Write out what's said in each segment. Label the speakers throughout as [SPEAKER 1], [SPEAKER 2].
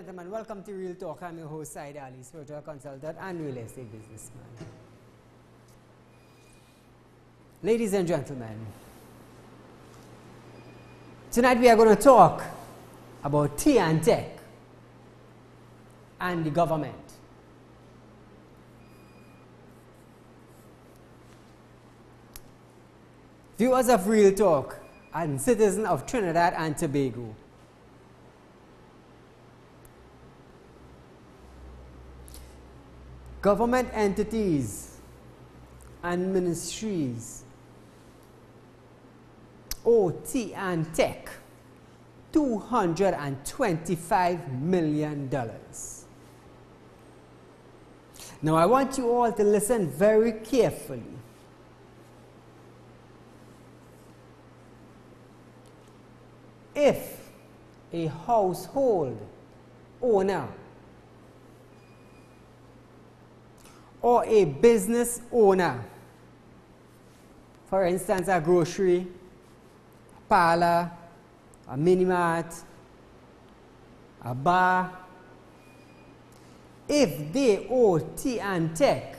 [SPEAKER 1] gentlemen, welcome to Real Talk. I'm your host, Said Ali, spiritual consultant and real estate businessman. Ladies and gentlemen, tonight we are going to talk about tea and tech and the government. Viewers of Real Talk and citizens of Trinidad and Tobago, government entities and ministries owe tea and tech $225 million. Now I want you all to listen very carefully. If a household owner or a business owner, for instance a grocery, parlor, a mini mart, a bar, if they owe tea and tech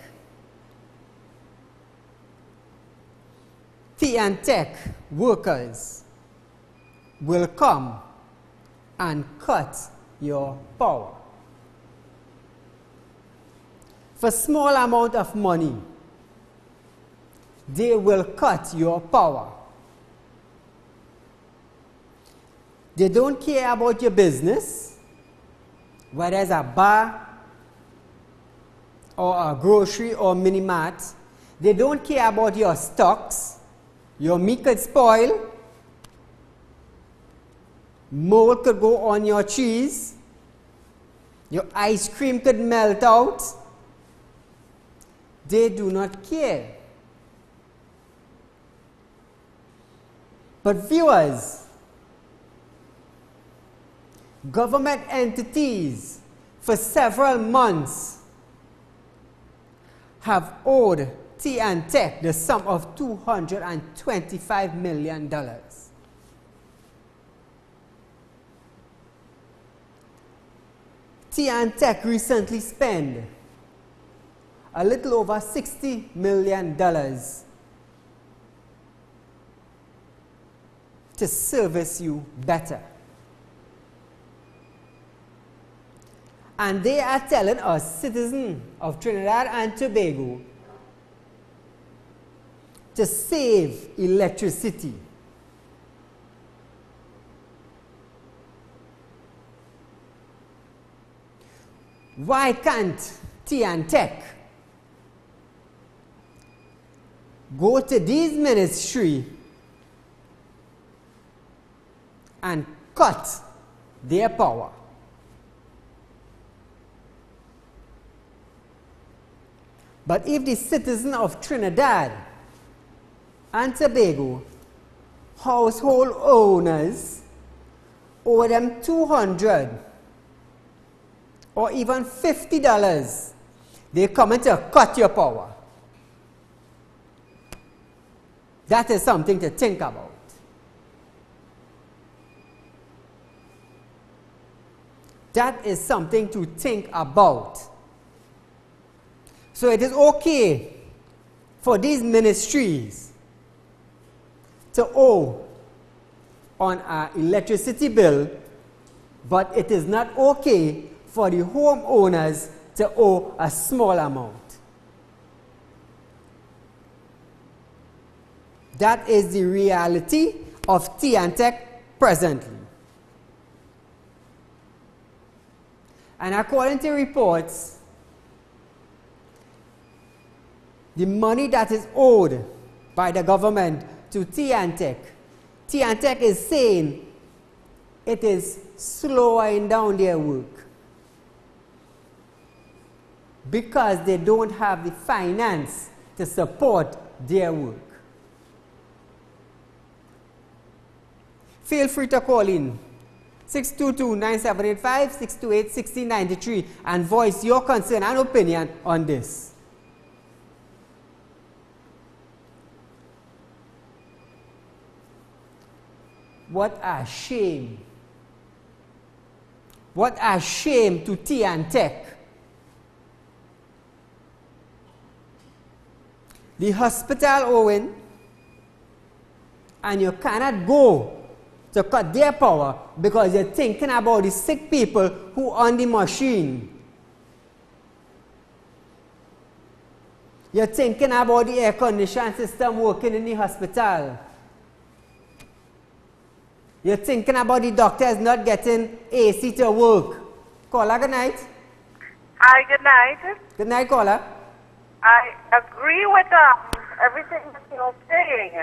[SPEAKER 1] workers will come and cut your power. For small amount of money, they will cut your power. They don't care about your business, whether it's a bar or a grocery or mini mart. They don't care about your stocks. Your meat could spoil. Mold could go on your cheese. Your ice cream could melt out. They do not care. But viewers, government entities for several months have owed tea and tech the sum of $225 million. Tea and tech recently spent a little over $60 million to service you better. And they are telling us, citizens of Trinidad and Tobago, to save electricity. Why can't tea and tech go to these ministries and cut their power? But if the citizens of Trinidad and Tobago household owners owe them $200 or even $50, they come in to cut your power. That is something to think about. That is something to think about. So it is okay for these ministries to owe on an electricity bill, but it is not okay for the homeowners to owe a small amount. That is the reality of tea and tech presently. And according to reports, the money that is owed by the government to tea and tech is saying it is slowing down their work because they don't have the finance to support their work. Feel free to call in 622-9785, 628-1693 and voice your concern and opinion on this. What a shame. what a shame to tea and tech. The hospital, Owen, and you cannot go to cut their power because you're thinking about the sick people who are on the machine. You're thinking about the air conditioning system working in the hospital. You're thinking about the doctors not getting AC to work. Caller, good night.
[SPEAKER 2] Hi, good night.
[SPEAKER 1] Good night, caller.
[SPEAKER 2] I agree with everything that you're saying,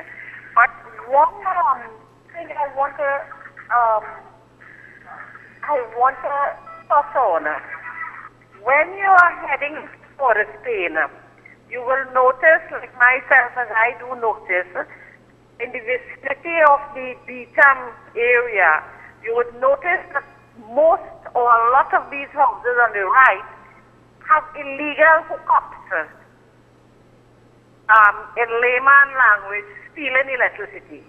[SPEAKER 2] but one thing I want to touch on. When you are heading for Spain, you will notice, like myself, as I do notice, in the vicinity of the Beecham area, you would notice that most or a lot of these houses on the right have illegal hookups. In layman language, stealing electricity.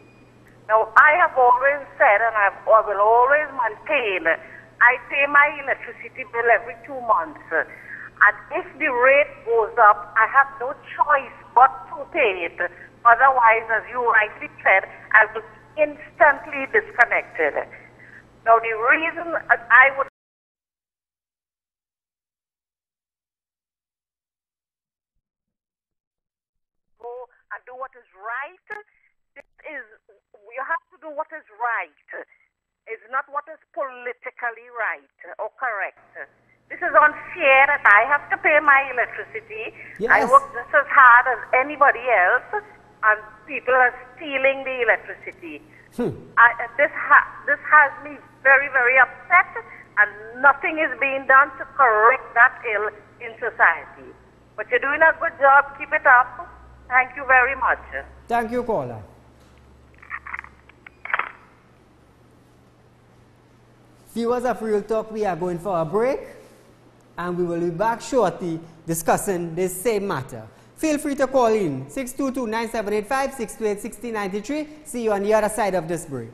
[SPEAKER 2] Now, I have always said, and I will always maintain, I pay my electricity bill every 2 months. And if the rate goes up, I have no choice but to pay it. Otherwise, as you rightly said, I will be instantly disconnected. Now, the reason I would go and do what is right, you have to do what is right. It's not what is politically right or correct. This is unfair that I have to pay my electricity.
[SPEAKER 1] Yes.
[SPEAKER 2] I work just as hard as anybody else, and people are stealing the electricity. This has me very, very upset, and nothing is being done to correct that ill in society. But you're doing a good job. Keep it up. Thank you very much.
[SPEAKER 1] Thank you, caller. Viewers of Real Talk, we are going for a break, and we will be back shortly discussing this same matter. Feel free to call in 622-9785, 628-6093. See you on the other side of this break.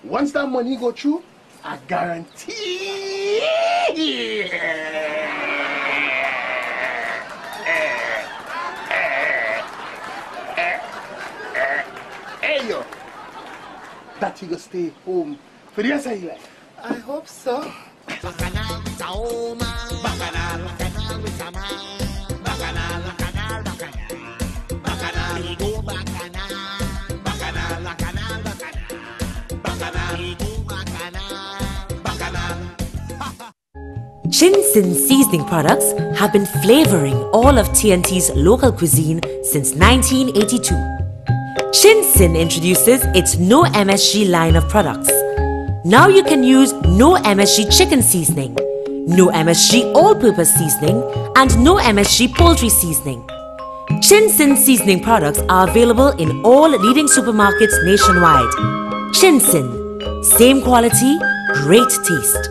[SPEAKER 3] Once that money go through, I guarantee. Hey yo, that you go stay home for the rest of your life.
[SPEAKER 4] I hope so.
[SPEAKER 5] Chin-Sin seasoning products have been flavoring all of TNT's local cuisine since 1982. Chin-Sin introduces its No MSG line of products. Now you can use No MSG chicken seasoning, No MSG all-purpose seasoning, and No MSG poultry seasoning. Chin-Sin seasoning products are available in all leading supermarkets nationwide. Chin-Sin, same quality, great taste.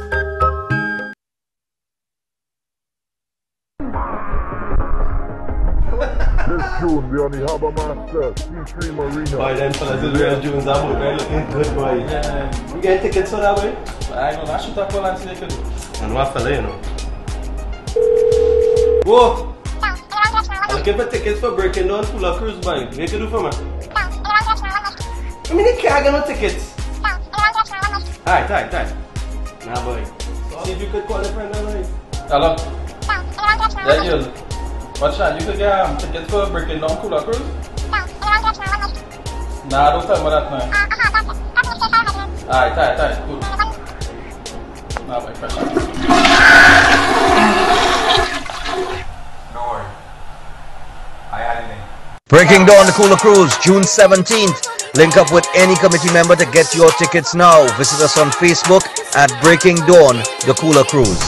[SPEAKER 6] June, we on the Harbour Master, C3 Marina.
[SPEAKER 7] Boy, them fellas is real June's that boat, they're looking good, boy.
[SPEAKER 8] Yeah.
[SPEAKER 7] You get tickets for that, boy?
[SPEAKER 8] I know, that should have called and see they could do.
[SPEAKER 7] And what fella, you know? Whoa! I'm looking for tickets for breaking down Fuller Cruise, boy. What you can do for me? I mean, they can't get no tickets. Alright. Nah, boy. See if you could call a friend of mine.
[SPEAKER 8] Hello? Yeah, you. What's that? You could get tickets for breaking down Fuller Cruise? Nah, don't tell me that, man. Alright, cool. Nah, boy, pressure.
[SPEAKER 9] Don't worry. I had it in.
[SPEAKER 4] Breaking Dawn the Cooler Cruise, June 17th. Link up with any committee member to get your tickets now. Visit us on Facebook at Breaking Dawn the Cooler Cruise.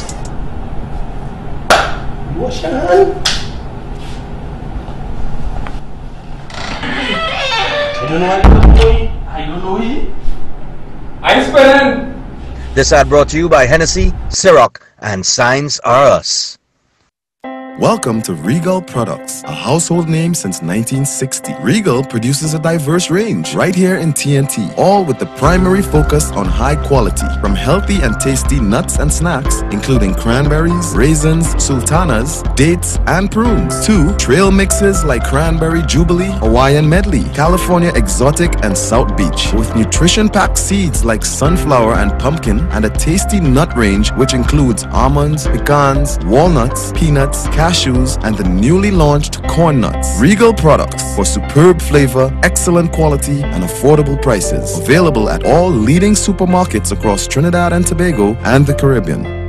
[SPEAKER 3] Wash your hand.
[SPEAKER 7] I don't know he. I'm spelling.
[SPEAKER 4] This ad brought to you by Hennessy, Ciroc, and Signs Are Us.
[SPEAKER 9] Welcome to Regal Products, a household name since 1960. Regal produces a diverse range right here in TNT, all with the primary focus on high quality. From healthy and tasty nuts and snacks, including cranberries, raisins, sultanas, dates, and prunes, to trail mixes like Cranberry Jubilee, Hawaiian Medley, California Exotic, and South Beach, with nutrition-packed seeds like sunflower and pumpkin, and a tasty nut range which includes almonds, pecans, walnuts, peanuts, cashews, and the newly launched corn nuts. Regal Products, for superb flavor, excellent quality, and affordable prices. Available at all leading supermarkets across Trinidad and Tobago and the Caribbean.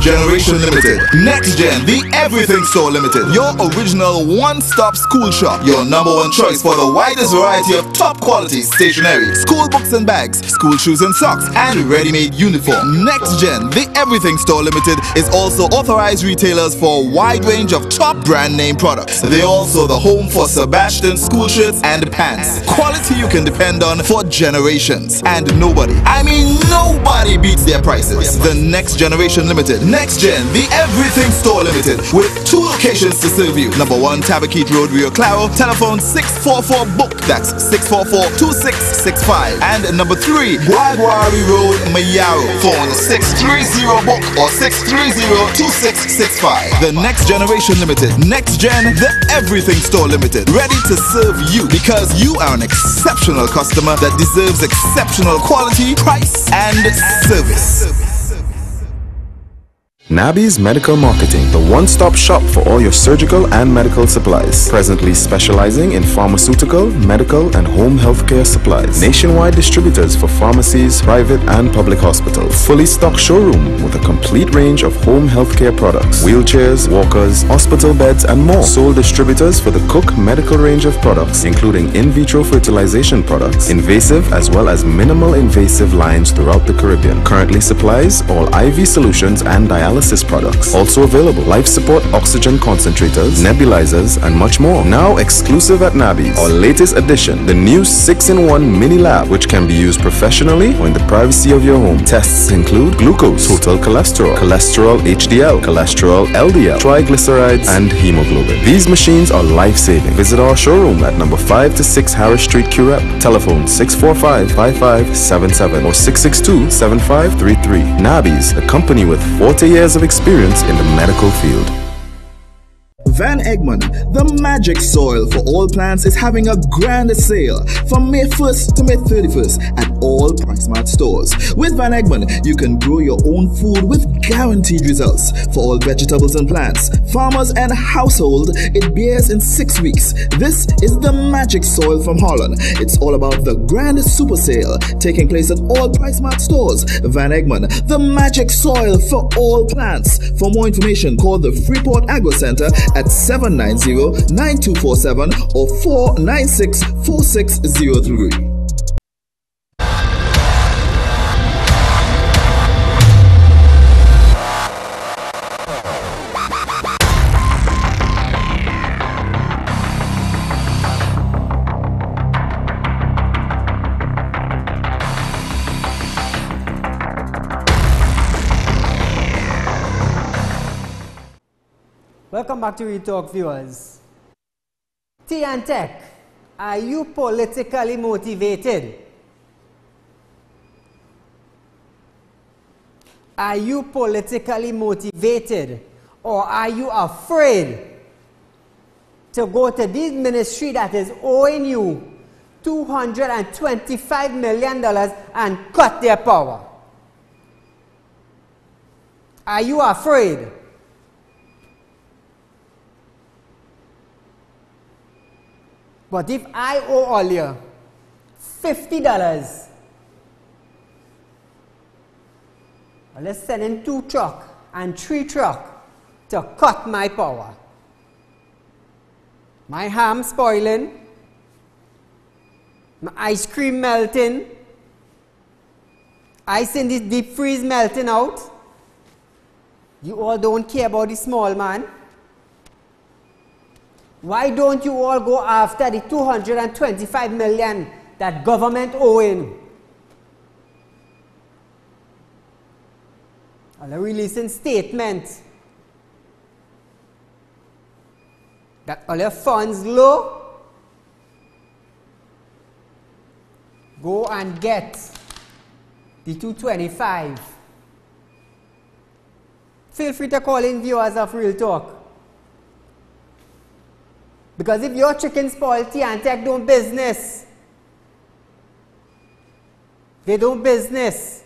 [SPEAKER 10] Generation Limited. Next Gen, the Everything Store Limited. Your original one-stop school shop. Your number one choice for the widest variety of top quality stationery, school books and bags, school shoes and socks, and ready-made uniform. Next Gen, the Everything Store Limited is also authorized retailers for a wide range of top brand name products. They're also the home for Sebastian school shirts and pants. Quality you can depend on for generations. And nobody, I mean nobody beats their prices. The Next Generation Limited. Next Gen, the Everything Store Limited, with 2 locations to serve you. Number 1, Tabaquite Road, Rio Claro. Telephone 644-BOOK. That's 644-2665. And number 3, Guaguari Road, Mayaro. Phone 630-BOOK or 630-2665. The Next Generation Limited. Next Gen, the Everything Store Limited. Ready to serve you because you are an exceptional customer that deserves exceptional quality, price, and service.
[SPEAKER 9] Nabby's Medical Marketing, the one-stop shop for all your surgical and medical supplies. Presently specializing in pharmaceutical, medical, and home healthcare supplies. Nationwide distributors for pharmacies, private and public hospitals. Fully stocked showroom with a complete range of home healthcare products. Wheelchairs, walkers, hospital beds, and more. Sole distributors for the Cook medical range of products, including in vitro fertilization products, invasive as well as minimal invasive lines throughout the Caribbean. Currently supplies all IV solutions and dialysis products. Also available life support oxygen concentrators, nebulizers, and much more. Now exclusive at Nabby's. Our latest addition, the new 6-in-1 mini lab, which can be used professionally or in the privacy of your home. Tests include glucose, total cholesterol, cholesterol HDL, cholesterol LDL, triglycerides, and hemoglobin. These machines are life-saving. Visit our showroom at number 5 to 6 Harris Street, Curep. Telephone 645-5577 or 662-7533. Nabby's, a company with 40 years of experience in the medical field.
[SPEAKER 10] Van Egmond, the magic soil for all plants, is having a grand sale from May 1st to May 31st at all PriceMart stores. With Van Egmond, you can grow your own food with guaranteed results. For all vegetables and plants, farmers and household, it bears in 6 weeks. This is the magic soil from Holland. It's all about the grand super sale taking place at all PriceMart stores. Van Egmond, the magic soil for all plants. For more information, call the Freeport Agro Center at 790-9247 or 496-4603.
[SPEAKER 1] Welcome back to Retalk, viewers. Tea and Tech, are you politically motivated? Are you politically motivated, or are you afraid to go to this ministry that is owing you $225 million and cut their power? Are you afraid? But if I owe all you $50, let's send in 2 trucks and 3 trucks to cut my power. My ham spoiling, my ice cream melting, ice in this deep freeze melting out. You all don't care about the small man. Why don't you all go after the $225 million that government owing? And they're releasing statements that all your funds low. Go and get the 225. Feel free to call in viewers of Real Talk. Because if your chicken spoil, T&Tech don't business. They don't business.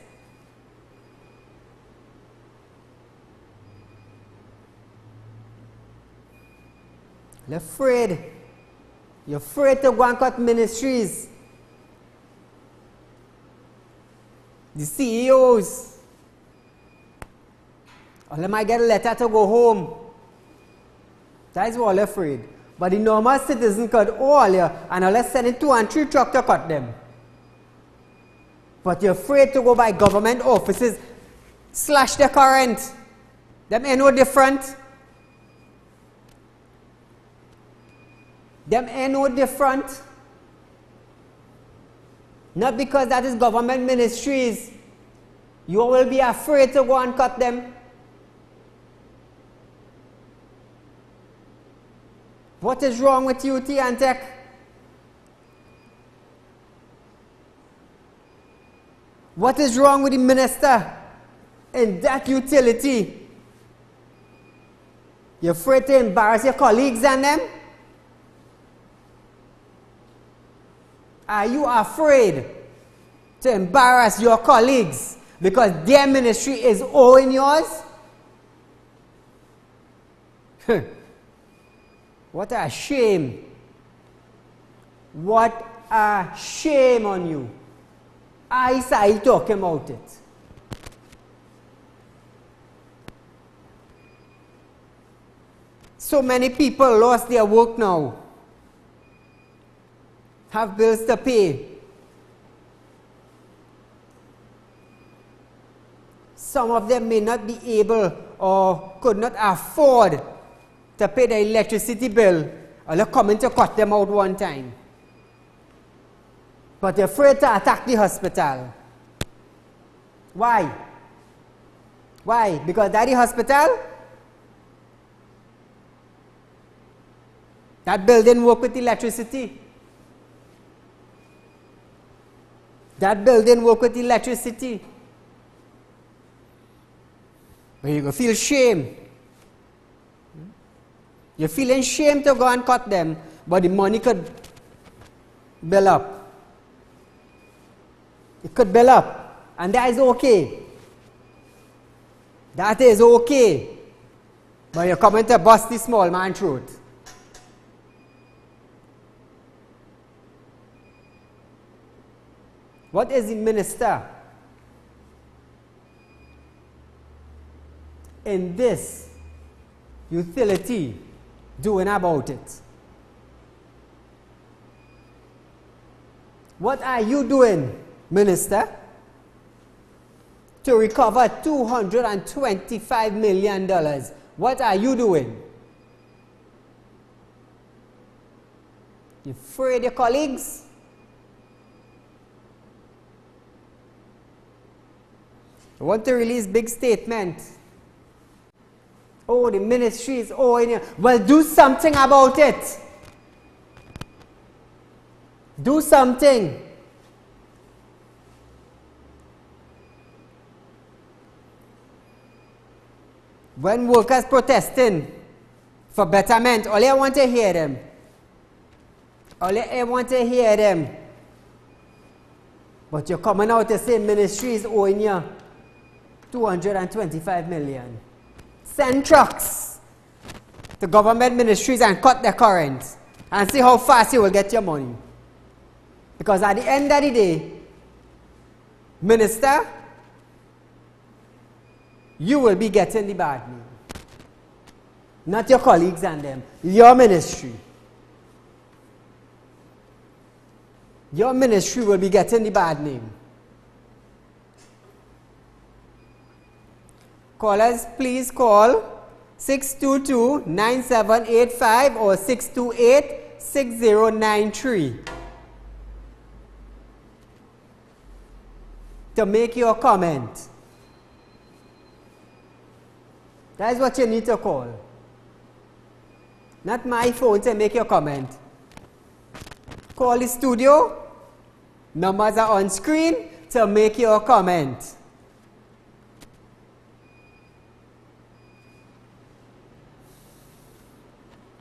[SPEAKER 1] You're afraid. You're afraid to go and cut ministries. The CEOs. All them might get a letter to go home. That is what you're afraid. But the normal citizen could all you and let's send in 2 and 3 trucks to cut them. But you're afraid to go by government offices, slash the current. Them ain't no different. Them ain't no different. Not because that is government ministries. You will be afraid to go and cut them. What is wrong with you, T&Tech? What is wrong with the minister in that utility? You're afraid to embarrass your colleagues and them? Are you afraid to embarrass your colleagues because their ministry is owing yours? What a shame. What a shame on you. I saw you talking about it. So many people lost their work now. Have bills to pay. Some of them may not be able or could not afford to pay the electricity bill, or they're coming to cut them out one time. But they're afraid to attack the hospital. Why? Why? Because that the hospital, that building work with electricity. That building work with electricity. But you go feel shame. You're feeling shame to go and cut them, but the money could build up. It could build up, and that is okay. That is okay. But you're coming to bust the small man's throat. What is the minister in this utility doing about it? What are you doing, minister, to recover $225 million? What are you doing? You afraid your colleagues? I want to release big statement. Oh, the ministry is owing you. Well, do something about it. Do something. When workers protesting for betterment. All you want to hear them. All you want to hear them. But you're coming out to say ministries owing you 225 million. Send trucks to government ministries and cut their current and see how fast you will get your money. Because at the end of the day, minister, you will be getting the bad name. Not your colleagues and them. Your ministry. Your ministry will be getting the bad name. Callers, please call 622-9785 or 628-6093 to make your comment. That is what you need to call. Not my phone to make your comment. Call the studio. Numbers are on screen to make your comment.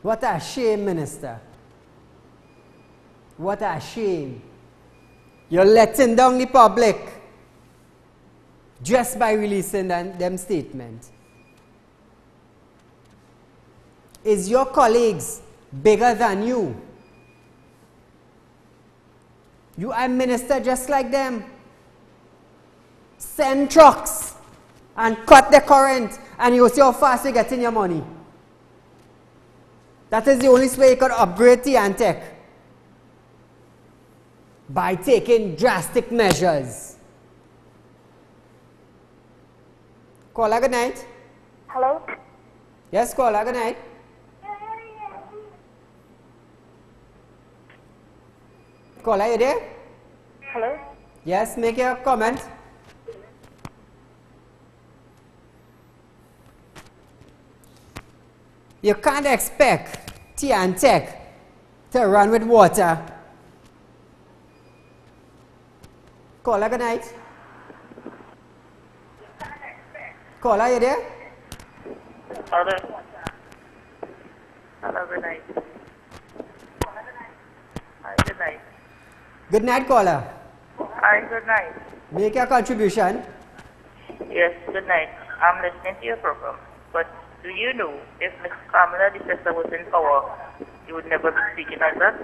[SPEAKER 1] What a shame, Minister. What a shame. You're letting down the public just by releasing them statements. Is your colleagues bigger than you? You are minister just like them. Send trucks and cut the current and you'll see how fast you're getting your money. That is the only way you could upgrade TNTech. By taking drastic measures. Caller, good night.
[SPEAKER 11] Hello?
[SPEAKER 1] Yes, caller, good night. Caller, you there?
[SPEAKER 11] Hello?
[SPEAKER 1] Yes, make your comment. You can't expect TNTech to run with water. Caller, good night. Caller, you there?
[SPEAKER 11] Hello? Hello, good night. Hi, good night.
[SPEAKER 1] Good night, caller.
[SPEAKER 11] Hi, good night.
[SPEAKER 1] Make your contribution.
[SPEAKER 11] Yes, good night. I'm listening to your program. But do you know if Ms. Kamala, the sister, was in power, you would never be speaking like that?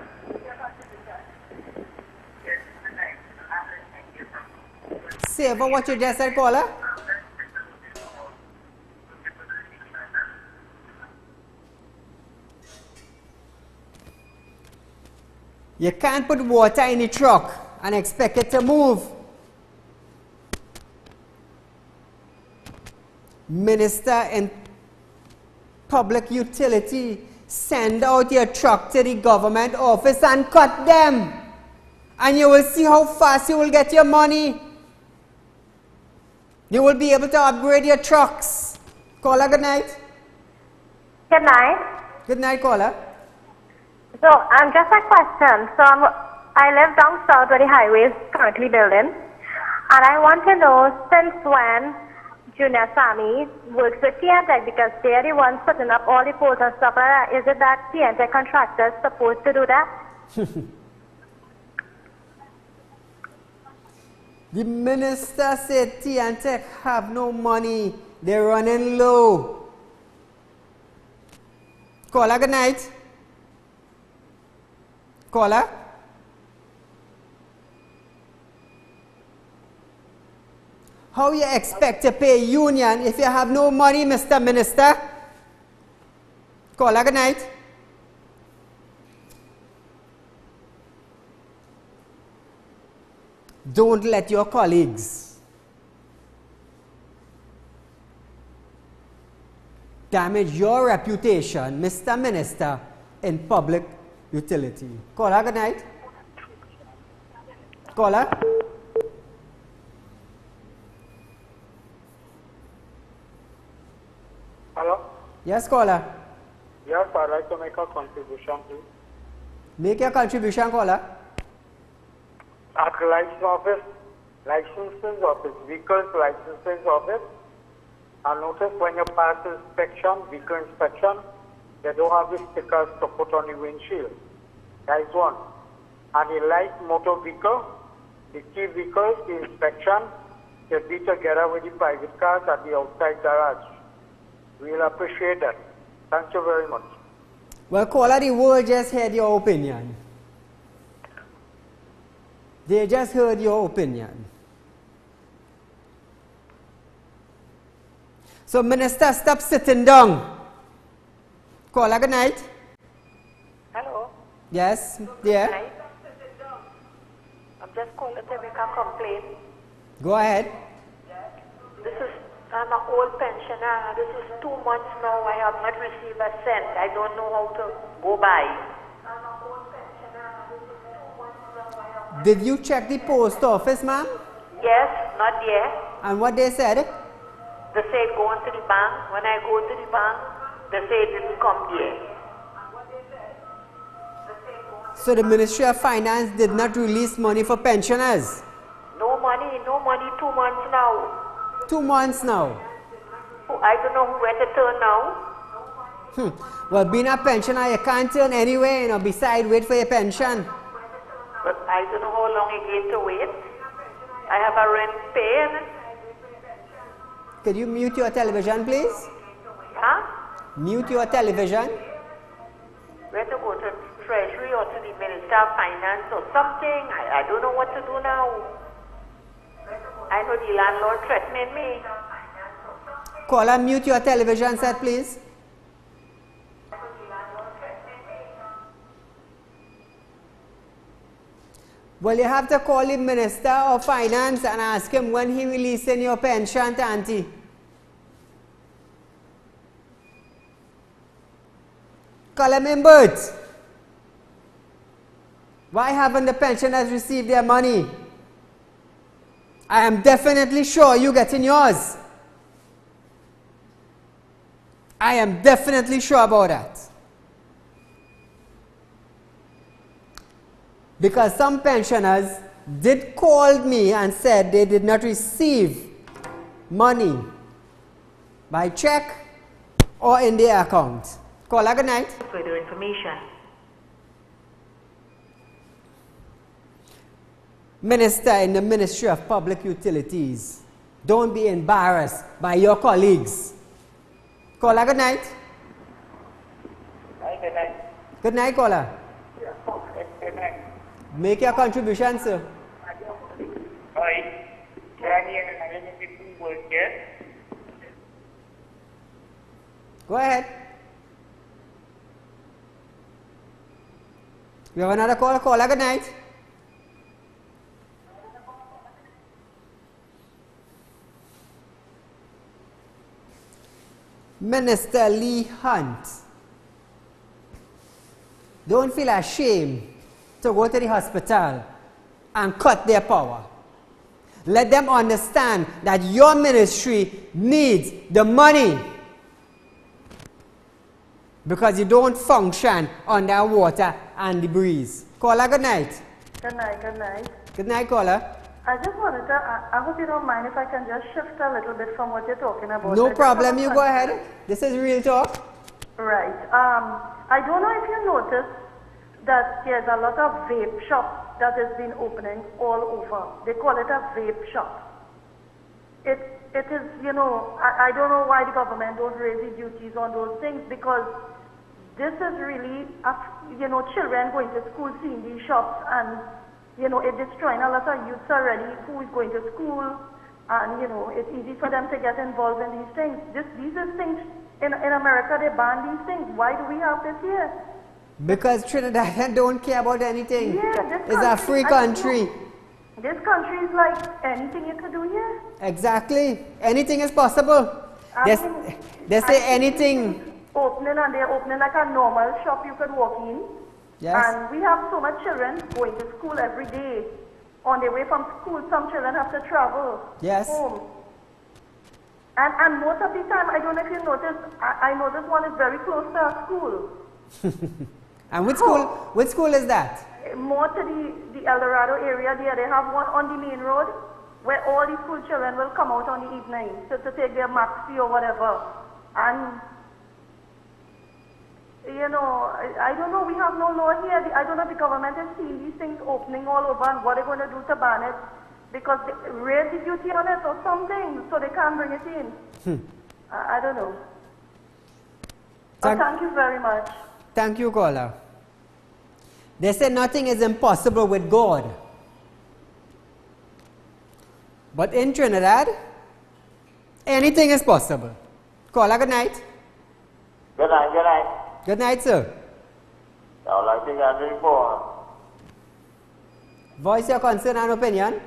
[SPEAKER 11] Yes, good night. I'm listening to your program.
[SPEAKER 1] Say about what you just said, caller. You can't put water in the truck and expect it to move. Minister in public utility, send out your truck to the government office and cut them. And you will see how fast you will get your money. You will be able to upgrade your trucks. Caller, good night.
[SPEAKER 12] Good night.
[SPEAKER 1] Good night, caller.
[SPEAKER 12] So, just a question. So, I live down south where the highway is currently building. And I want to know since when Junior Sammy works with TNTech, because they're the ones putting up all the poles and stuff like that. Is it that TNTech contractors supposed to do that?
[SPEAKER 1] The minister said TNTech have no money. They're running low. Caller, good night. Caller? How you expect to pay union if you have no money, Mr. Minister? Caller, good night. Don't let your colleagues damage your reputation, Mr. Minister, in public utility. Caller, good night. Caller?
[SPEAKER 13] Hello?
[SPEAKER 1] Yes, caller.
[SPEAKER 13] Yes, I'd like to make a contribution, please.
[SPEAKER 1] Make your contribution, caller.
[SPEAKER 13] At the license office, vehicles licensing office, I notice when you pass inspection, vehicle inspection, they don't have the stickers to put on the windshield. That is one. And the light motor vehicle, the key vehicles, the inspection, should be together with the private cars at the outside garage. We'll appreciate that. Thank you very much.
[SPEAKER 1] Well, caller, the world just heard your opinion. They just heard your opinion. So, Minister, stop sitting down. Caller, good night.
[SPEAKER 14] Hello.
[SPEAKER 1] Yes, dear.
[SPEAKER 14] Good night. I'm just calling to make a complaint.
[SPEAKER 1] Go ahead.
[SPEAKER 14] I'm an old pensioner. This is 2 months now. I have not received a cent. I don't know how to go by.
[SPEAKER 1] Did you check the post office, ma'am?
[SPEAKER 14] Yes, not yet.
[SPEAKER 1] And what they said?
[SPEAKER 14] They said go on to the bank. When I go to the bank, they say it didn't come yet.
[SPEAKER 1] So the Ministry of Finance did not release money for pensioners?
[SPEAKER 14] No money, 2 months now.
[SPEAKER 1] 2 months now.
[SPEAKER 14] I don't know where to turn now.
[SPEAKER 1] Well, being a pensioner, you can't turn anywhere, besides wait for your pension.
[SPEAKER 14] But I don't know how long again to wait. I have a rent paying.
[SPEAKER 1] Could you mute your television, please?
[SPEAKER 14] Huh?
[SPEAKER 1] Mute your television.
[SPEAKER 14] Where to go to Treasury or to the Minister of Finance or something? I don't know what to do now. I know the landlord threatening me.
[SPEAKER 1] Caller, mute your television set, please. Well, you have to call the Minister of Finance and ask him when he releasing your pension, Auntie. Call him in, Bert. Why haven't the pensioners received their money? I am definitely sure you getting yours. I am definitely sure about that. Because some pensioners did call me and said they did not receive money by check or in their account. Caller, good night.
[SPEAKER 14] Further information.
[SPEAKER 1] Minister in the Ministry of Public Utilities, don't be embarrassed by your colleagues. Caller, good night.
[SPEAKER 13] Hi, good night.
[SPEAKER 1] Good night, caller.
[SPEAKER 13] Good night.
[SPEAKER 1] Make your contribution, sir.
[SPEAKER 13] Hi. I don't know if it will work yet.
[SPEAKER 1] Go ahead. We have another call. Caller, good night. Minister Lee Hunt, don't feel ashamed to go to the hospital and cut their power. Let them understand that your ministry needs the money because you don't function under water and the breeze. Caller, good night.
[SPEAKER 15] Good night, good night.
[SPEAKER 1] Good night, caller.
[SPEAKER 15] I just wanted to, I hope you don't mind if I can just shift a little bit from what you're talking about.
[SPEAKER 1] No problem, you go ahead. This is real talk.
[SPEAKER 15] Right. I don't know if you noticed that there's a lot of vape shops that has been opening all over. They call it a vape shop. It is, I don't know why the government don't raise the duties on those things, because this is really, children going to school seeing these shops, and it's destroying a lot of youths already who is going to school, and it's easy for them to get involved in these things. These are things in America, they ban these things. Why do we have this here?
[SPEAKER 1] Because Trinidad don't care about anything.
[SPEAKER 15] Yeah,
[SPEAKER 1] it's a free country.
[SPEAKER 15] This country is like anything you could do here.
[SPEAKER 1] Exactly. Anything is possible. They say anything.
[SPEAKER 15] Opening, and they're opening like a normal shop you could walk in.
[SPEAKER 1] Yes.
[SPEAKER 15] And we have so much children going to school every day. On their way from school, some children have to travel home. And most of the time, I don't know if you noticed, I noticed one is very close to our school.
[SPEAKER 1] And which school is that?
[SPEAKER 15] More to the El Dorado area there. They have one on the main road where all the school children will come out on the evening to take their maxi or whatever. And You know, I don't know, we have no law here. I don't know if the government has seen these things opening all over and what they're going to do to ban it, because they raise the duty on it or something so they can't bring it in. I don't know. But thank you very much.
[SPEAKER 1] Thank you, caller. They say nothing is impossible with God. But in Trinidad, anything is possible. Caller, good night.
[SPEAKER 16] Good night, good night.
[SPEAKER 1] Good night, sir.
[SPEAKER 16] I would like to get a report.
[SPEAKER 1] Voice your concern and opinion.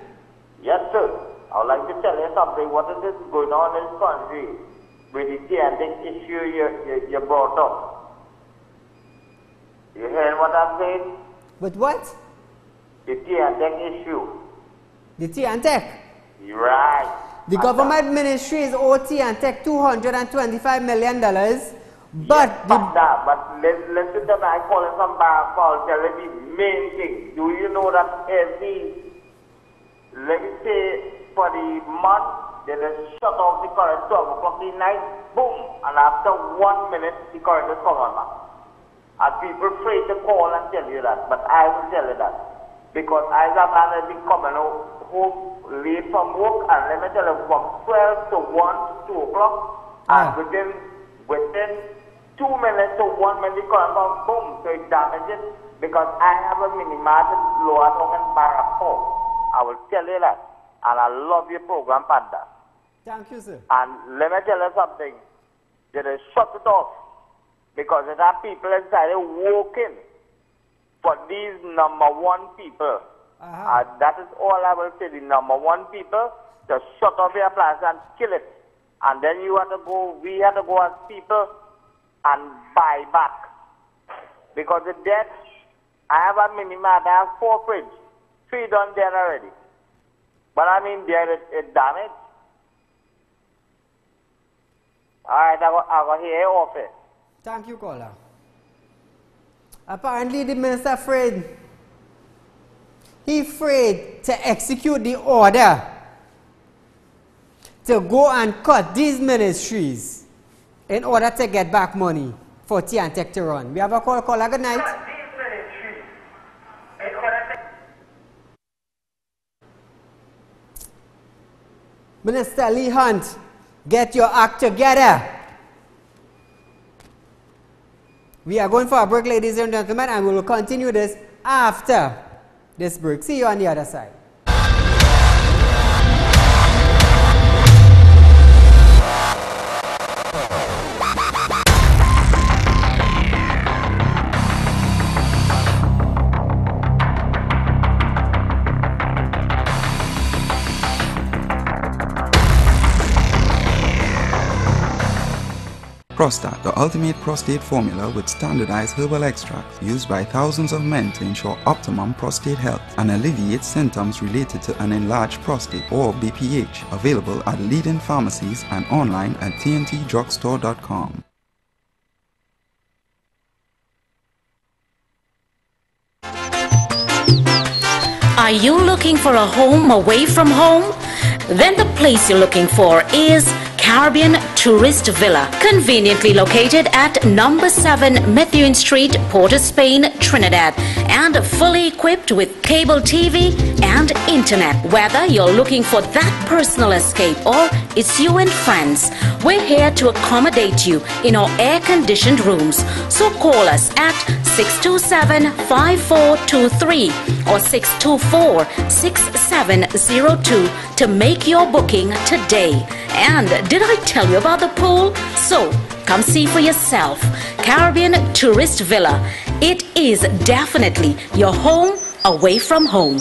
[SPEAKER 16] Yes, sir. I would like to tell you something. What is going on in this country with the TNT issue you brought up? You hear what I'm saying?
[SPEAKER 1] With what?
[SPEAKER 16] The TNT issue.
[SPEAKER 1] The TNT?
[SPEAKER 16] Right.
[SPEAKER 1] The government ministries owe TNT $225 million. But
[SPEAKER 16] yes, but listen to me, I call it some bad call, telling me main thing. Do you know that every, let me say, for the month, they just shut off the current 12 o'clock in the night, boom, and after 1 minute, the current is coming back. And people afraid to call and tell you that, but I will tell you that. Because as a man has been coming home late from work, and let me tell you, from 12 to 1 to 2 o'clock, and within 2 minutes to 1 minute, the current comes, boom, so it damages. Because I have a mini-mart in Lower Tongan Barrack. I will tell you that. And I love your program, Panda.
[SPEAKER 1] Thank you, sir.
[SPEAKER 16] And let me tell you something. They just shut it off. Because there are people inside working for these number one people. That is all I will say. The number one people to shut off your plants and kill it. And then you have to go, we have to go as people and buy back. Because the debt, I have a mini-mart, I have 4 fridges. 3 done there already. But I mean, there it damaged. Alright, I will hear you off it.
[SPEAKER 1] Thank you, caller. Apparently, the minister afraid. He's afraid to execute the order to go and cut these ministries in order to get back money for TNT to run. We have a caller. Good night. Minister Lee Hunt, get your act together. We are going for a break, ladies and gentlemen, and we will continue this after this break. See you on the other side.
[SPEAKER 17] Prostat, the ultimate prostate formula with standardized herbal extracts used by thousands of men to ensure optimum prostate health and alleviate symptoms related to an enlarged prostate or BPH. Available at leading pharmacies and online at tntdrugstore.com.
[SPEAKER 18] Are you looking for a home away from home? Then the place you're looking for is Caribbean Tourist Villa, conveniently located at number 7 Methuen Street, Port of Spain, Trinidad, and fully equipped with cable TV and internet. Whether you're looking for that personal escape or it's you and friends, we're here to accommodate you in our air-conditioned rooms. So call us at 627-5423 or 624-6702 to make your booking today. And did I tell you about the pool? So come see for yourself. Caribbean Tourist Villa. It is definitely your home away from home.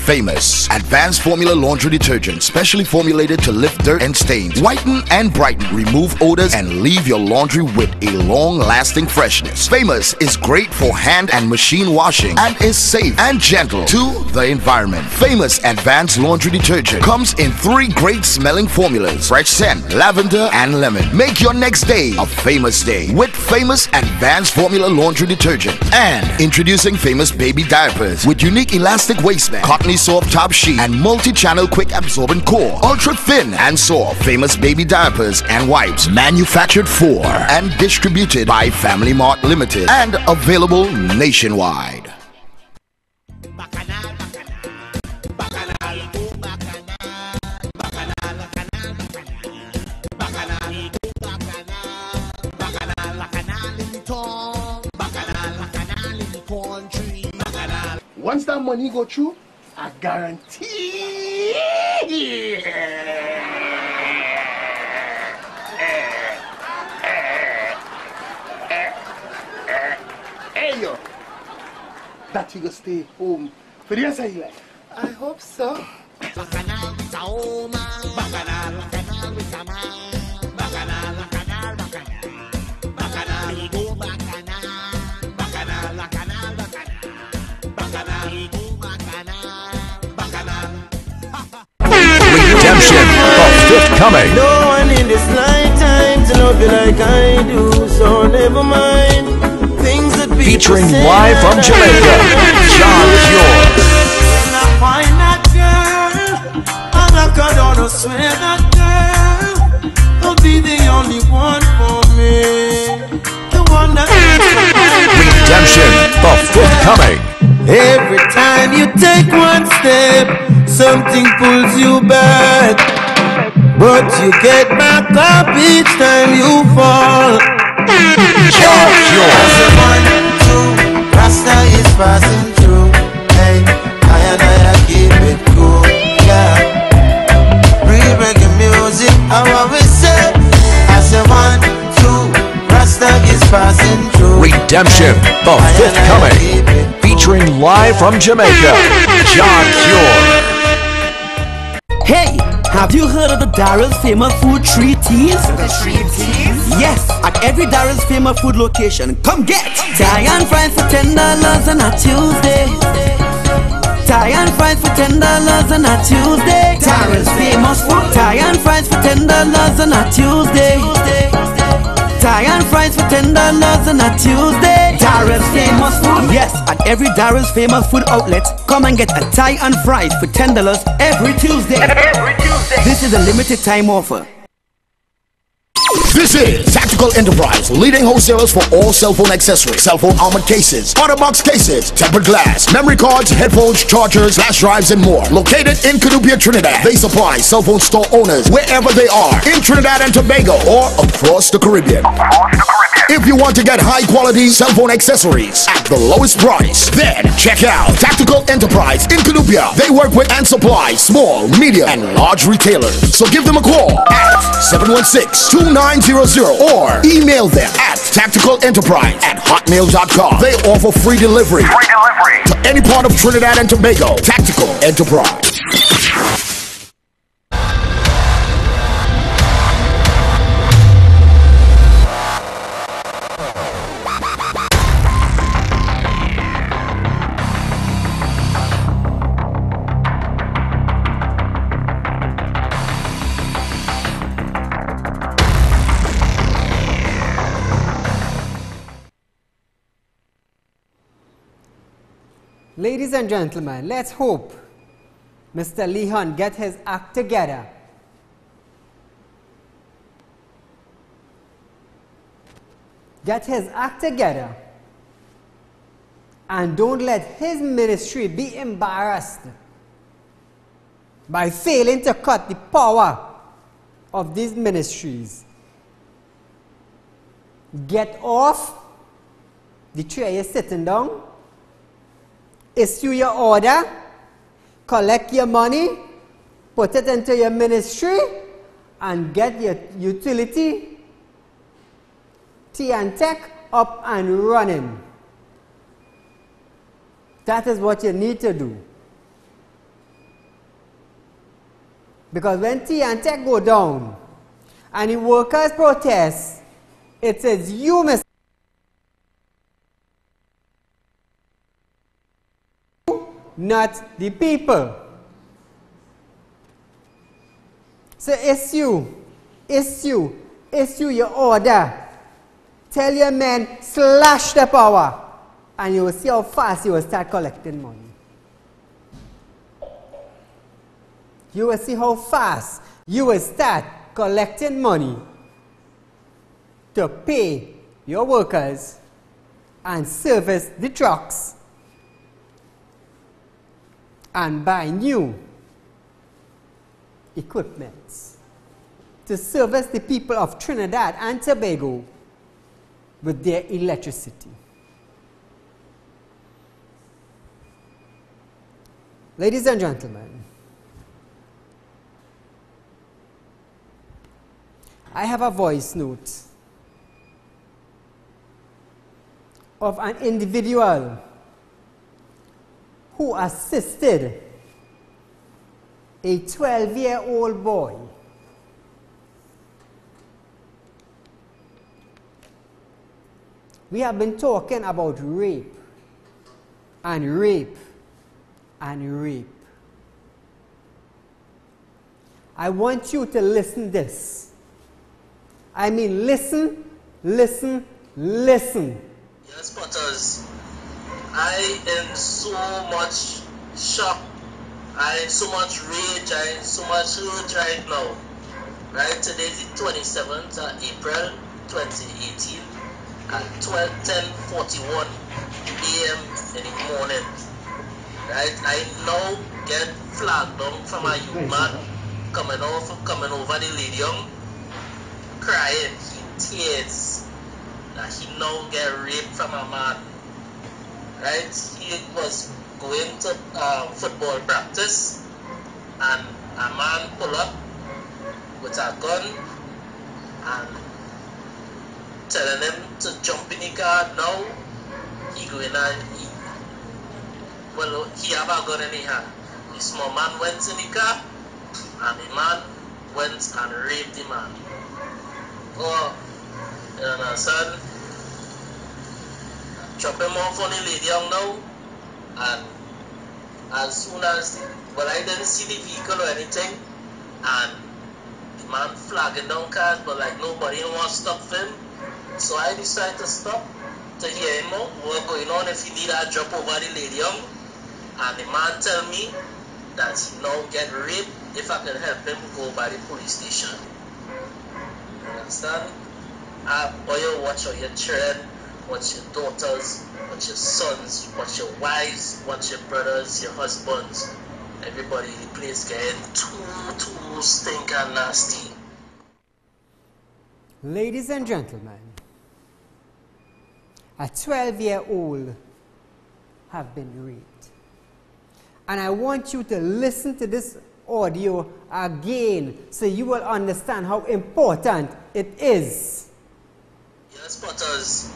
[SPEAKER 19] Famous Advanced Formula Laundry Detergent, specially formulated to lift dirt and stains, whiten and brighten, remove odors, and leave your laundry with a long-lasting freshness. Famous is great for hand and machine washing and is safe and gentle to the environment. Famous Advanced Laundry Detergent comes in 3 great smelling formulas: fresh scent, lavender, and lemon. Make your next day a famous day with Famous Advanced Formula Laundry Detergent. And introducing Famous Baby Diapers with unique elastic waistband, cottony soft top sheet, and multi-channel quick absorbent core. Ultra thin and soft, famous baby diapers and wipes. Manufactured for and distributed by Family Mart Limited and available nationwide.
[SPEAKER 3] Once that money go through, I guarantee. Hey yo, that you go stay home for the rest of your life. I hope so.
[SPEAKER 19] Redemption, the fifth coming.
[SPEAKER 20] No one in this lifetime to love you like I do, so never mind things that be
[SPEAKER 19] Featuring live from Jamaica, John Cure.
[SPEAKER 20] When I find that girl, I'm not gonna swear that girl will be the only one for me, the one that
[SPEAKER 19] Redemption, the fifth coming.
[SPEAKER 20] Every time you take one step, something pulls you back, but you get back up each time you fall.
[SPEAKER 19] John Cure.
[SPEAKER 20] 1, 2, Rasta is passing through. Hey, I keep it cool. Yeah, real reggae music, I always say. I say 1, 2, Rasta is passing through.
[SPEAKER 19] Redemption, the fifth coming. Featuring live from Jamaica, John Cure.
[SPEAKER 20] Hey, have you heard of the Darrell's famous food 3 T's? The 3 T's? Yes, at every Darrell's famous food location, come get Thai and fries for $10 on a Tuesday. Thai and fries for $10 on a Tuesday. Darrell's famous food. Thai and fries for $10 on a Tuesday. Thai and fries for $10 on a Tuesday. Darrell's famous food. Yes, at every Darrell's famous food outlet, come and get a Thai and fries for $10 every Tuesday. Every Tuesday. This is a limited time offer.
[SPEAKER 19] This is Tactical Enterprise, leading wholesalers for all cell phone accessories, cell phone armored cases, auto box cases, tempered glass, memory cards, headphones, chargers, flash drives, and more. Located in Canupia, Trinidad, they supply cell phone store owners wherever they are, in Trinidad and Tobago or across the Caribbean. If you want to get high quality cell phone accessories at the lowest price, then check out Tactical Enterprise in Canupia. They work with and supply small, medium, and large retailers. So give them a call at 716-2900 or email them at tacticalenterprise@hotmail.com. They offer free delivery to any part of Trinidad and Tobago. Tactical Enterprise.
[SPEAKER 1] Ladies and gentlemen, let's hope Mr. Lehan get his act together. Get his act together and don't let his ministry be embarrassed by failing to cut the power of these ministries. Get off the chair you're sitting down. Issue your order, collect your money, put it into your ministry, and get your utility, Tech up and running. That is what you need to do. Because when Tech go down and the workers protest, it is you, Mr. Not the people. So issue your order. Tell your men, slash the power, and you will see how fast you will start collecting money. you will see how fast you will start collecting money to pay your workers and service the trucks and buy new equipment to service the people of Trinidad and Tobago with their electricity. Ladies and gentlemen, I have a voice note of an individual who assisted a 12-year-old boy we have been talking about rape and rape and rape. I want you to listen this. I mean listen, listen, listen.
[SPEAKER 21] Yes, Potters, I am so much shock, I am so much rage, I am so much hurt right now. Right, today is the 27th of April 2018 at 10:41 a.m. in the morning. Right, I now get flagged down from a youth man coming over the Ladium, crying in tears that he now get raped from a man. Right, he was going to football practice and a man pull up with a gun and telling him to jump in the car now. He going and he have a gun in his hand. The small man went in the car and the man went and raped the man. Oh, you understand? Drop him off on the lady now, and as soon as, I didn't see the vehicle or anything, and the man flagging down cars, but like nobody wants to stop him, so I decided to stop to hear him out, what's going on, if he need a drop over the lady and the man tell me that he now get raped, if I can help him go by the police station. You understand? You watch all your children, watch your daughters, watch your sons, watch your wives, watch your brothers, your husbands. Everybody in the place getting too stinking nasty.
[SPEAKER 1] Ladies and gentlemen, a 12-year-old have been raped. And I want you to listen to this audio again so you will understand how important it is.
[SPEAKER 21] Yes, Potters,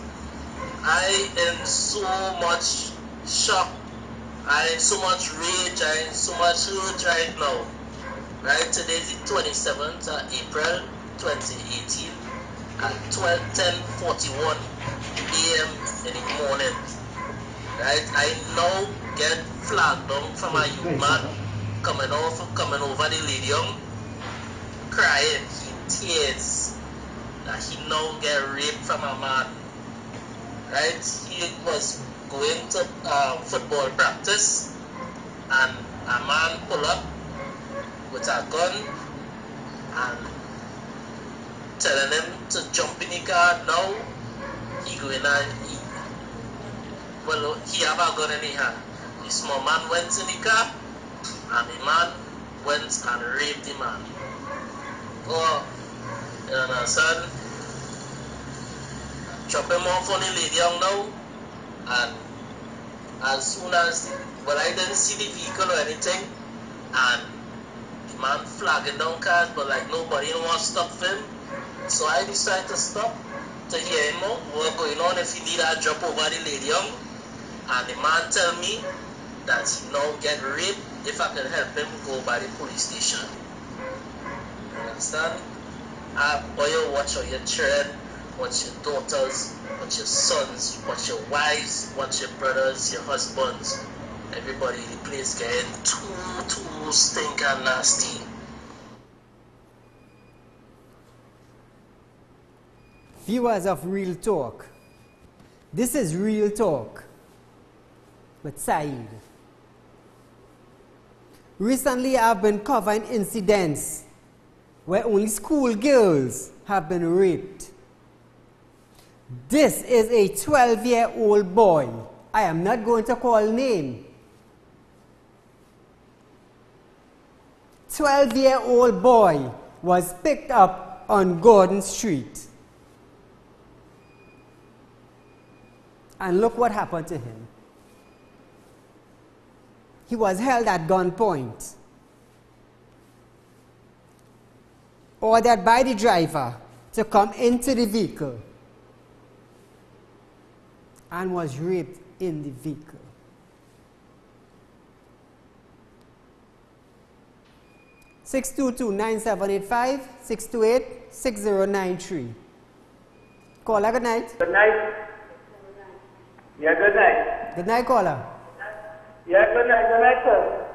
[SPEAKER 21] I am so much shocked, I am so much rage, I am so much hurt right now. Right, today is the 27th of April 2018 at 10:41 a.m. in the morning. Right, I now get flagged down from a youth man coming over the Ladium, crying in tears that he now get raped from a man. Right, he was going to football practice and a man pull up with a gun and telling him to jump in the car now. He going and he have a gun in his hand. The small man went in the car and the man went and raped the man. Oh, you understand? Drop him off on the lady now, and as soon as, I didn't see the vehicle or anything, and the man flagging down cars, but like nobody wants to stop him, so I decided to stop to hear him out, what's going on, if he need a drop over the lady and the man tell me that he now get raped, if I can help him go by the police station. You understand? You watch all your children, watch your daughters, watch your sons, watch your wives, watch your brothers, your husbands. Everybody in the place getting too stinking nasty.
[SPEAKER 1] Viewers of Real Talk, this is Real Talk with Saeed. Recently, I've been covering incidents where only schoolgirls have been raped. This is a 12-year-old boy. I am not going to call name. 12-year-old boy was picked up on Gordon Street. And look what happened to him. He was held at gunpoint, ordered by the driver to come into the vehicle, and was raped in the vehicle. (622-9785) 628-6093. Caller, good night.
[SPEAKER 2] Good night. Yeah, good night.
[SPEAKER 1] Good night, caller.
[SPEAKER 2] Yeah, good night, sir.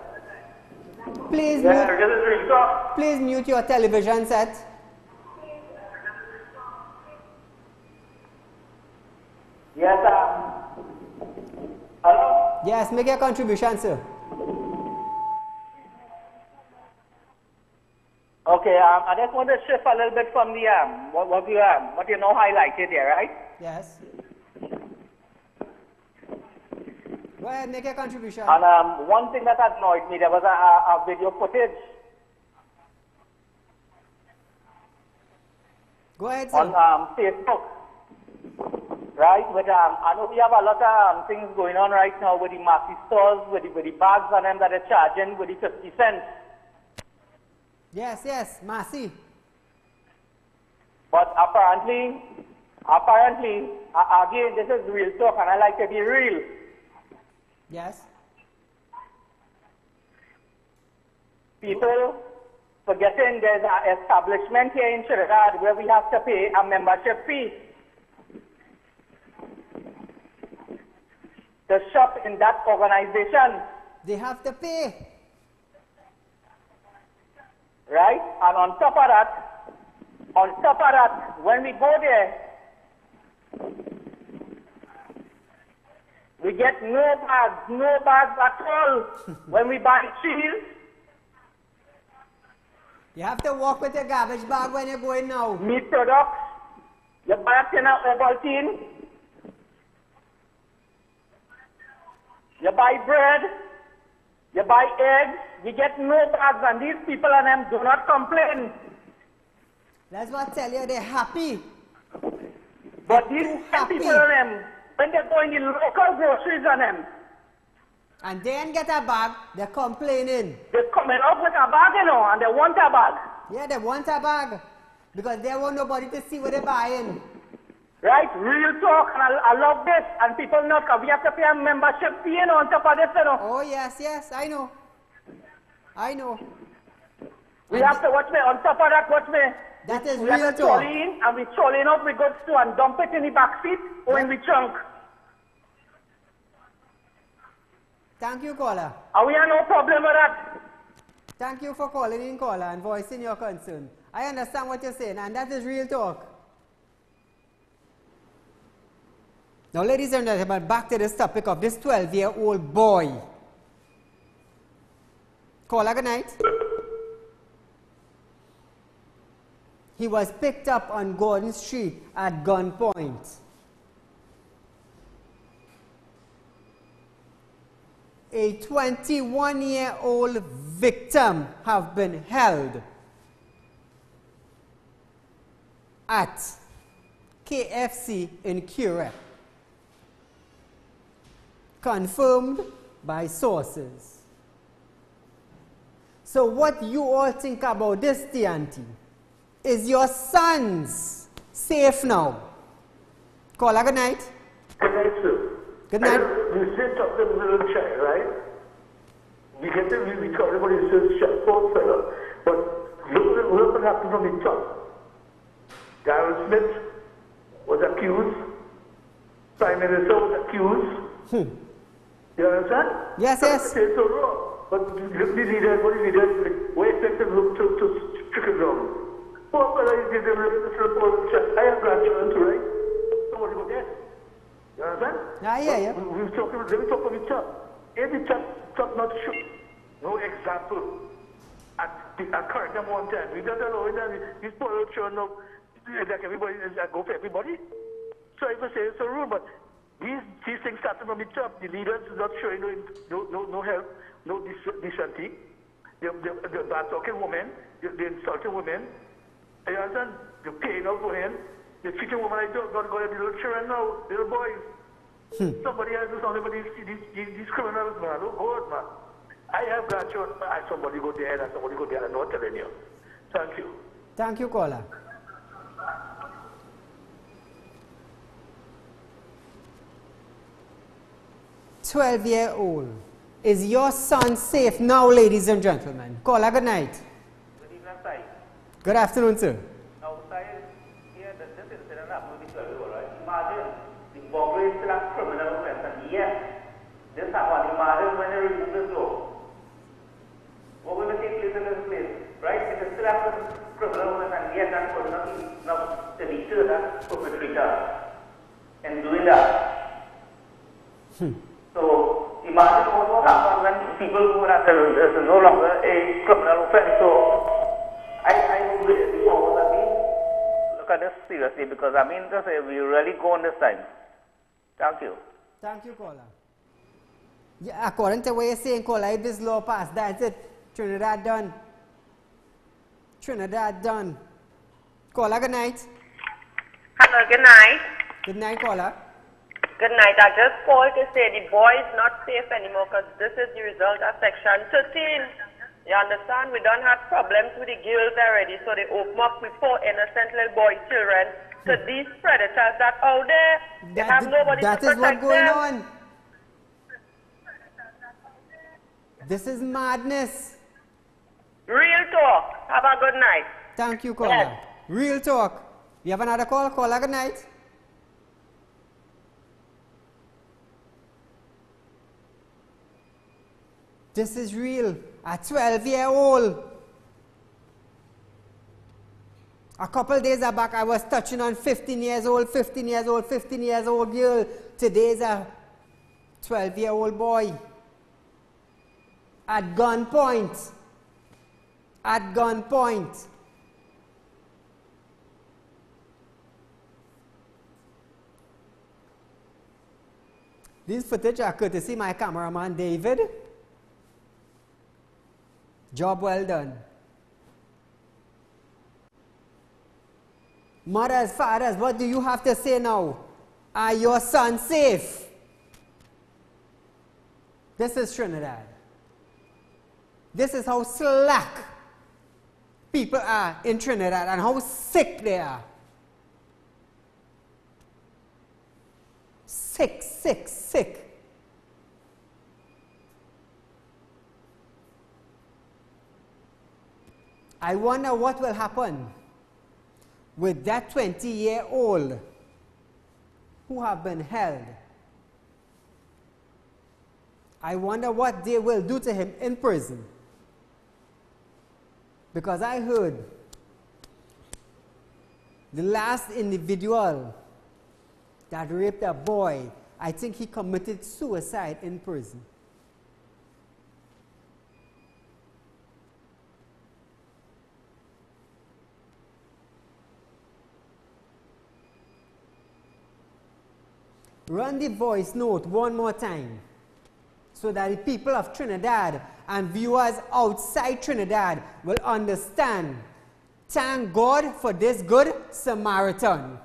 [SPEAKER 1] Please,
[SPEAKER 2] yeah, this is Real Talk.
[SPEAKER 1] Please mute your television set.
[SPEAKER 2] Yes, hello?
[SPEAKER 1] Yes, make your contribution, sir.
[SPEAKER 2] Okay, I just want to shift a little bit from the what you know highlighted there, right?
[SPEAKER 1] Yes. Go ahead, make your contribution.
[SPEAKER 2] And one thing that annoyed me, there was a video footage.
[SPEAKER 1] Go ahead, sir.
[SPEAKER 2] On Facebook, right? But I know we have a lot of things going on right now with the Massy stores, with the bags on them that are charging with the 50 cents.
[SPEAKER 1] Yes, Massy.
[SPEAKER 2] But apparently, again, this is real talk, and I like to be real.
[SPEAKER 1] Yes.
[SPEAKER 2] People forgetting there's an establishment here in Trinidad where we have to pay a membership fee to shop in that organization.
[SPEAKER 1] They have to pay.
[SPEAKER 2] Right? And on top of that, when we go there, we get no bags at all. When we buy cheese,
[SPEAKER 1] you have to walk with a garbage bag when you're going now.
[SPEAKER 2] Meat products, you buy a tin of Ovaltine, you buy bread, you buy eggs, we get no bags, and these people and them do not complain.
[SPEAKER 1] That's what I tell you, they're happy.
[SPEAKER 2] But these people and them, when they go in the local groceries on them,
[SPEAKER 1] and then get a bag, they're complaining.
[SPEAKER 2] They're coming up with a bag, you know, and they want a bag.
[SPEAKER 1] Yeah, they want a bag. Because they want nobody to see what they're buying.
[SPEAKER 2] Right, real talk, and I love this. And people know, we have to pay a membership fee, you know, on top of this, you know.
[SPEAKER 1] Oh, yes, I know.
[SPEAKER 2] We have to, watch me, on top of that, watch me.
[SPEAKER 1] That is
[SPEAKER 2] we
[SPEAKER 1] real
[SPEAKER 2] have to
[SPEAKER 1] talk.
[SPEAKER 2] trolley in, and we trolley up with goods too, and dump it in the back seat or in the trunk.
[SPEAKER 1] Thank you, caller.
[SPEAKER 2] And we have no problem with that.
[SPEAKER 1] Thank you for calling in, caller, and voicing your concern. I understand what you're saying, and that is real talk. Now, ladies and gentlemen, back to this topic of this 12-year-old boy. Caller, good night. He was picked up on Gordon Street at gunpoint. A 21-year-old victim have been held at KFC in Curragh, confirmed by sources. So what you all think about this, TNT? Is your sons safe now? Caller, good night.
[SPEAKER 22] Good night, sir.
[SPEAKER 1] Good night.
[SPEAKER 22] We sit up the little child, right? We get them, we call everybody says shut poor fella. But look what happened from the top. Darren Smith was accused. Prime Minister was accused. You understand?
[SPEAKER 1] Yes.
[SPEAKER 22] It's so wrong. But the leaders, we expect them to trickle down. Poor fella, you give them a little poor child. I have grandchildren too, right? Somebody go there. You understand?
[SPEAKER 1] Yeah.
[SPEAKER 22] Let me talk from the top. If the top not shoot, no example. And correct them one time. We don't allow that. These poor children now, like everybody, go for everybody. So I would say it's a rule, but these things started from the top. The leaders not showing no help, no decency. The bad talking women, the insulting women. You understand? They're paying out for him. They're treating women like dogs. Got the little children now, little boys. Somebody has to do something for these criminals, man. Oh God, man. I have grandchildren. Somebody go there and somebody go there. I'm not telling you. Thank you.
[SPEAKER 1] Thank you, caller. "12-year-old. Is your son safe now, ladies and gentlemen?" Caller, good night.
[SPEAKER 2] Good evening, sir.
[SPEAKER 1] Good afternoon, sir.
[SPEAKER 2] Now, sir, here, this incident happened with 12-year-old, right? Imagine the burglary is still a criminal offense, and yes, this happened. Imagine when they remove this law. What will take place in this place, right? It is still a criminal offense, and yet that could not be now to deter that perpetrator in doing that. So imagine what will happen when people go that this is no longer a criminal offense. So I would really look at this seriously, because I mean to say we really go on this time. Thank you.
[SPEAKER 1] Thank you, caller. Yeah, according to what you're saying, caller, if this law passed, that's it. Trinidad done. Trinidad done. Caller, good night.
[SPEAKER 5] Hello, good night.
[SPEAKER 1] Good night, caller.
[SPEAKER 5] Good night. I just called to say the boy is not safe anymore because this is the result of Section 13. You understand? We don't have problems with the girls already, so they open up with 4 innocent little boy children. So these predators that out there, they have nobody to protect them.
[SPEAKER 1] That is what's going on. This is madness.
[SPEAKER 5] Real talk. Have a good night.
[SPEAKER 1] Thank you, caller. Yes. Real talk. You have another call? Caller, good night. This is real. A 12-year-old. A couple days back, I was touching on 15 years old girl. Today's a 12-year-old boy. At gunpoint. At gunpoint. This footage are courtesy my cameraman David. Job well done. Mothers, fathers, what do you have to say now? Are your sons safe? This is Trinidad. This is how slack people are in Trinidad and how sick they are. Sick, sick, sick. I wonder what will happen with that 20-year-old who have been held. I wonder what they will do to him in prison. Because I heard the last individual that raped a boy, I think he committed suicide in prison. Run the voice note one more time so that the people of Trinidad and viewers outside Trinidad will understand. Thank God for this good Samaritan.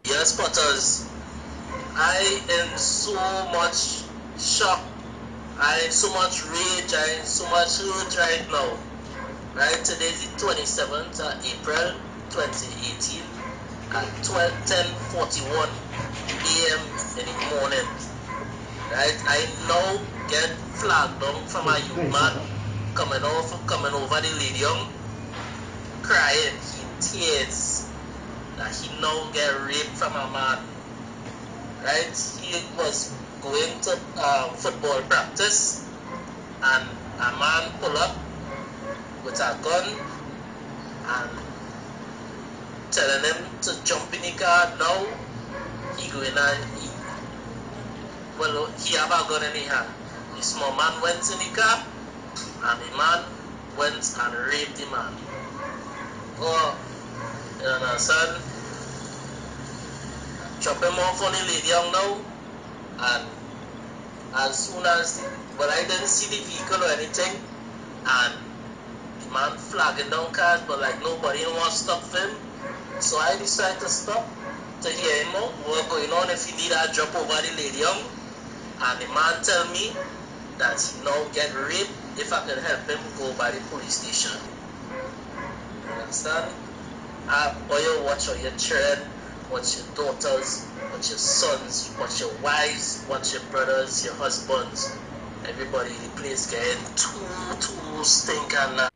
[SPEAKER 21] Yes, Potters. I am so much shocked. I am so much rage. I am so much hurt right now. Right, today is the 27th of April 2018 at 10:41 a.m. in the morning. Right, I now get flagged down from a young man coming over the stadium, crying in tears that he now get raped from a man. Right, he was going to football practice, and a man pull up with a gun and telling him to jump in the car now. He go in and he have a gun in his hand. The small man went in the car And the man went and raped the man. Oh, you understand? Chop him off on the lady young now, and as soon as, but I didn't see the vehicle or anything, and the man flagging down cars, but like nobody wants to stop him, so I decided to stop to hear him out, what going on, if he need a drop over the lady young, and the man tell me that he now get raped if I can help him go by the police station. You understand? Or you watch on your children, watch your daughters, watch your sons, watch your wives, watch your brothers, your husbands. Everybody in the place getting too stinking now.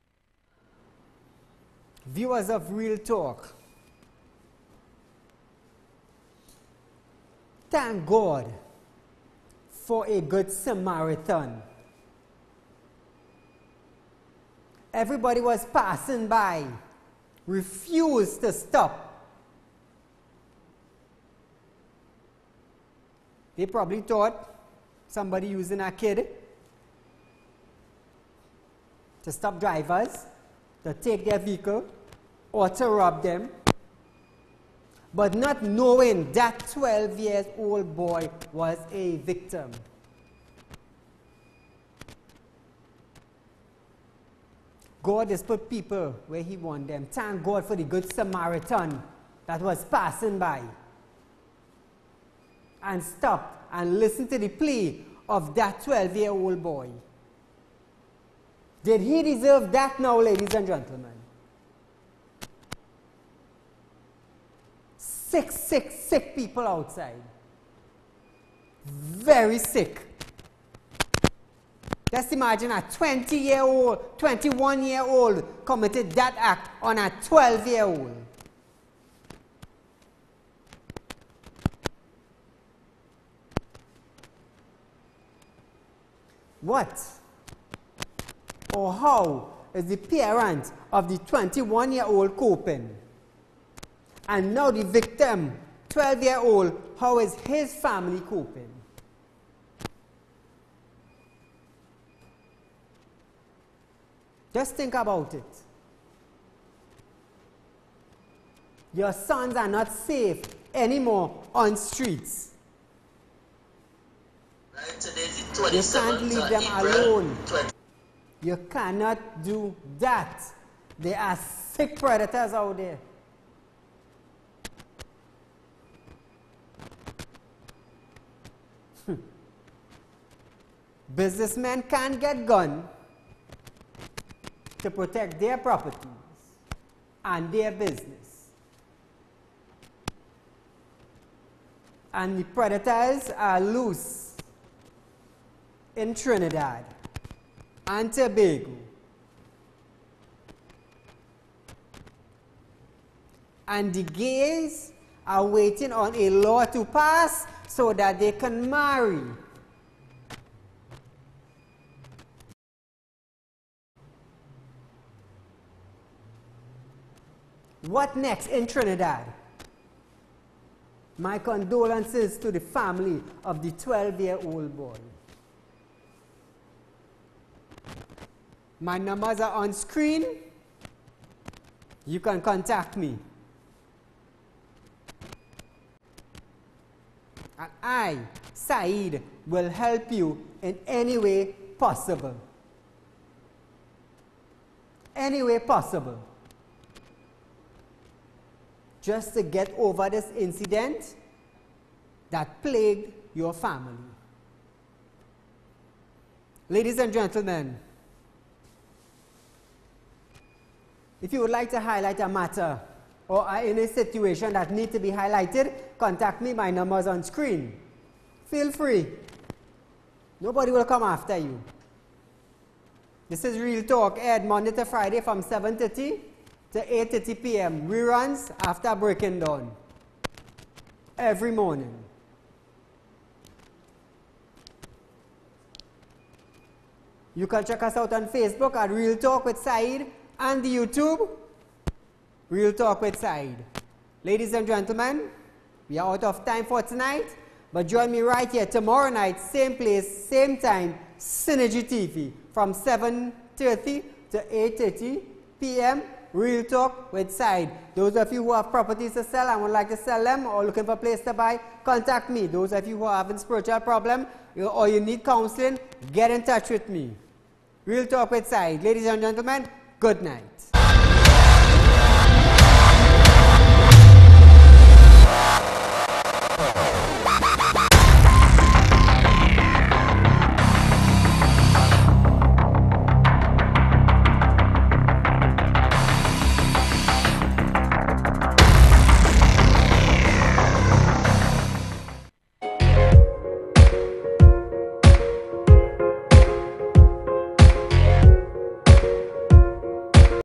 [SPEAKER 1] Viewers of Real Talk, thank God for a good Samaritan. Everybody was passing by, refused to stop. They probably thought somebody using a kid to stop drivers, to take their vehicle, or to rob them. But not knowing that 12-year-old boy was a victim. God has put people where He wants them. Thank God for the good Samaritan that was passing by and stopped and listened to the plea of that 12-year-old boy. Did he deserve that now, ladies and gentlemen? Sick people outside. Very sick. Just imagine a 20-year-old, 21-year-old committed that act on a 12-year-old. What or how is the parent of the 21-year-old coping? And now the victim, 12-year-old, how is his family coping? Just think about it. Your sons are not safe anymore on streets. You can't leave them alone. You cannot do that. There are sick predators out there. Businessmen can't get guns to protect their properties and their business. And the predators are loose in Trinidad and Tobago. And the gays are waiting on a law to pass so that they can marry. What next in Trinidad? My condolences to the family of the 12-year-old boy. My numbers are on screen. You can contact me. And I, Saeed, will help you in any way possible. Any way possible. Just to get over this incident that plagued your family. Ladies and gentlemen, if you would like to highlight a matter or are in a situation that needs to be highlighted, contact me. My number is on screen. Feel free. Nobody will come after you. This is Real Talk, aired Monday to Friday from 7:30 to 8:30 p.m. Reruns after breaking dawn. Every morning. You can check us out on Facebook at Real Talk with Saeed and the YouTube, Real Talk with Saeed. Ladies and gentlemen, we are out of time for tonight. But join me right here tomorrow night, same place, same time, Synergy TV, from 7:30 to 8:30 p.m. Real Talk with Side. Those of you who have properties to sell and would like to sell them or looking for a place to buy, contact me. Those of you who are having spiritual problem or you need counseling, get in touch with me. Real Talk with Side. Ladies and gentlemen, good night.